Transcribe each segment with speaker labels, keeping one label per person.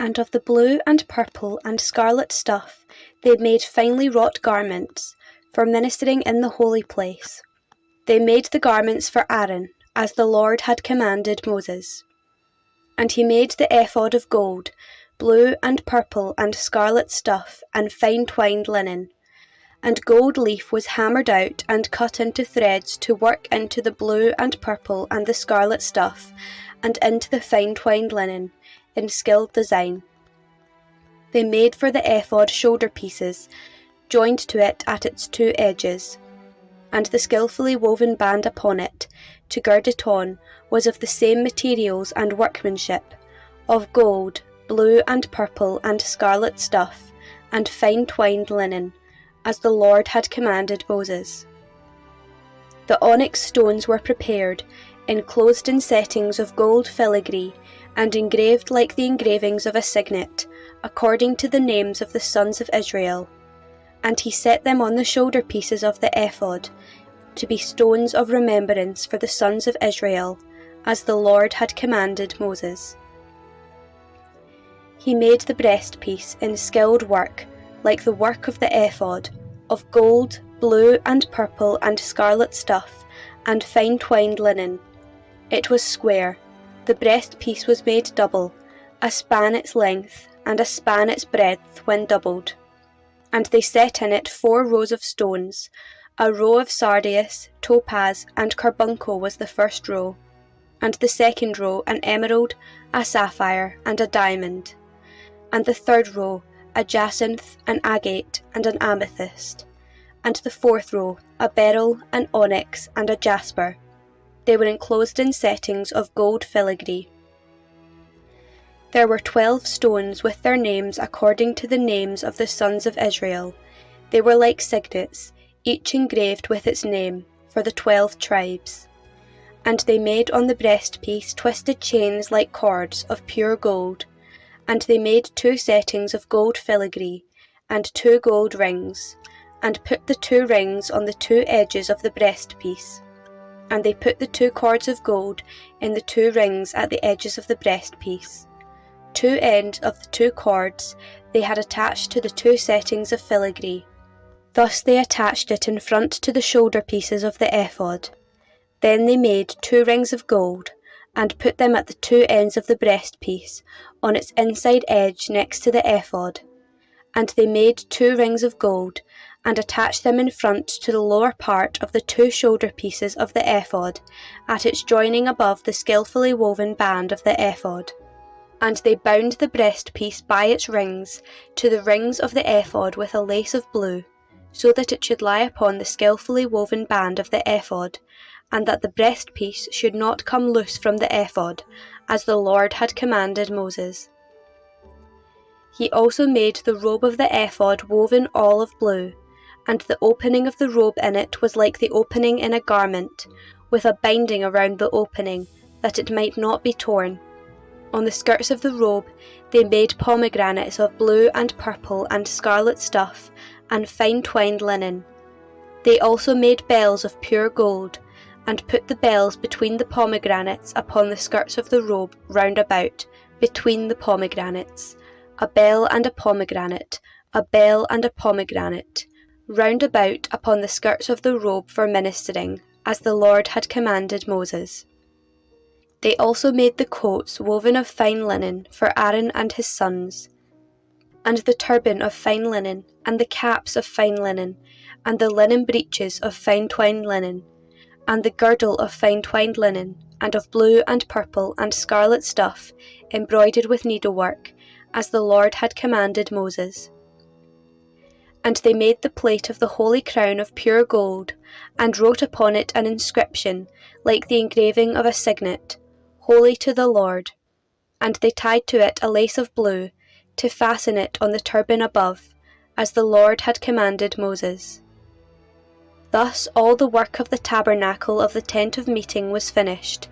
Speaker 1: And of the blue and purple and scarlet stuff they made finely wrought garments, for ministering in the holy place. They made the garments for Aaron, as the Lord had commanded Moses. And he made the ephod of gold, blue and purple and scarlet stuff, and fine twined linen. And gold leaf was hammered out and cut into threads to work into the blue and purple and the scarlet stuff, and into the fine twined linen, in skilled design. They made for the ephod shoulder pieces, joined to it at its two edges, and the skilfully woven band upon it, to gird it on, was of the same materials and workmanship, of gold, blue and purple and scarlet stuff, and fine twined linen, as the Lord had commanded Moses. The onyx stones were prepared, enclosed in settings of gold filigree, and engraved like the engravings of a signet, according to the names of the sons of Israel. And he set them on the shoulder pieces of the ephod, to be stones of remembrance for the sons of Israel, as the Lord had commanded Moses. He made the breastpiece in skilled work, like the work of the ephod, of gold, blue and purple and scarlet stuff, and fine twined linen. It was square. The breastpiece was made double, a span its length, and a span its breadth when doubled. And they set in it 4 rows of stones. A row of sardius, topaz, and carbuncle was the first row, and the second row an emerald, a sapphire, and a diamond, and the third row a jacinth, an agate, and an amethyst, and the fourth row a beryl, an onyx, and a jasper. They were enclosed in settings of gold filigree. There were 12 stones with their names according to the names of the sons of Israel. They were like signets, each engraved with its name, for the 12 tribes. And they made on the breastpiece twisted chains like cords of pure gold, and they made 2 settings of gold filigree, and 2 gold rings, and put the 2 rings on the 2 edges of the breastpiece. And they put the 2 cords of gold in the 2 rings at the edges of the breastpiece. 2 ends of the 2 cords they had attached to the 2 settings of filigree. Thus they attached it in front to the shoulder pieces of the ephod. Then they made 2 rings of gold, and put them at the 2 ends of the breastpiece, on its inside edge next to the ephod. And they made 2 rings of gold, and attached them in front to the lower part of the 2 shoulder pieces of the ephod, at its joining above the skilfully woven band of the ephod. And they bound the breastpiece by its rings to the rings of the ephod with a lace of blue, so that it should lie upon the skilfully woven band of the ephod, and that the breastpiece should not come loose from the ephod, as the Lord had commanded Moses. He also made the robe of the ephod woven all of blue, and the opening of the robe in it was like the opening in a garment, with a binding around the opening, that it might not be torn. On the skirts of the robe they made pomegranates of blue and purple and scarlet stuff, and fine twined linen. They also made bells of pure gold, and put the bells between the pomegranates upon the skirts of the robe round about, between the pomegranates, a bell and a pomegranate, a bell and a pomegranate, round about upon the skirts of the robe for ministering, as the Lord had commanded Moses. They also made the coats woven of fine linen for Aaron and his sons, and the turban of fine linen, and the caps of fine linen, and the linen breeches of fine twined linen, and the girdle of fine twined linen, and of blue and purple and scarlet stuff, embroidered with needlework, as the Lord had commanded Moses. And they made the plate of the holy crown of pure gold, and wrote upon it an inscription, like the engraving of a signet, Holy to the Lord. And they tied to it a lace of blue, to fasten it on the turban above, as the Lord had commanded Moses. Thus all the work of the tabernacle of the tent of meeting was finished,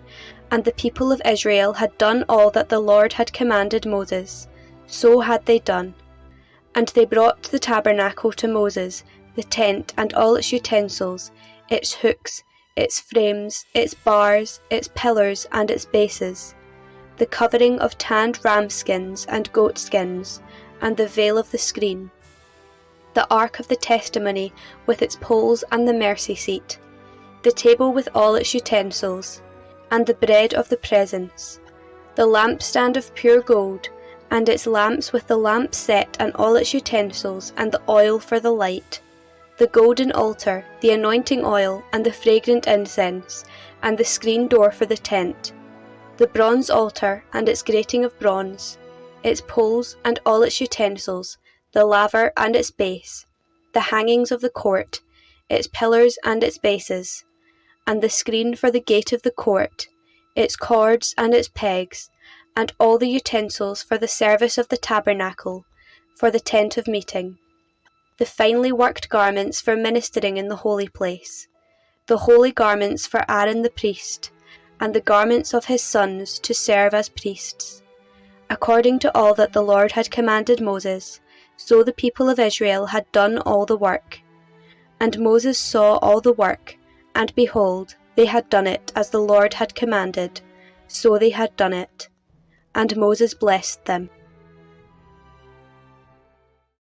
Speaker 1: and the people of Israel had done all that the Lord had commanded Moses. So had they done. And they brought the tabernacle to Moses, the tent and all its utensils, its hooks, its frames, its bars, its pillars, and its bases. the covering of tanned ram skins and goat skins, and the veil of the screen, the ark of the testimony with its poles and the mercy seat, the table with all its utensils, and the bread of the presence, the lampstand of pure gold, and its lamps with the lamp set and all its utensils, and the oil for the light, the golden altar, the anointing oil, and the fragrant incense, and the screen door for the tent, the bronze altar and its grating of bronze, its poles and all its utensils, the laver and its base, the hangings of the court, its pillars and its bases, and the screen for the gate of the court, its cords and its pegs, and all the utensils for the service of the tabernacle, for the tent of meeting, the finely worked garments for ministering in the holy place, the holy garments for Aaron the priest, and the garments of his sons to serve as priests, according to all that the Lord had commanded Moses. So the people of Israel had done all the work. And Moses saw all the work, and behold, they had done it as the Lord had commanded, so they had done it. And Moses blessed them.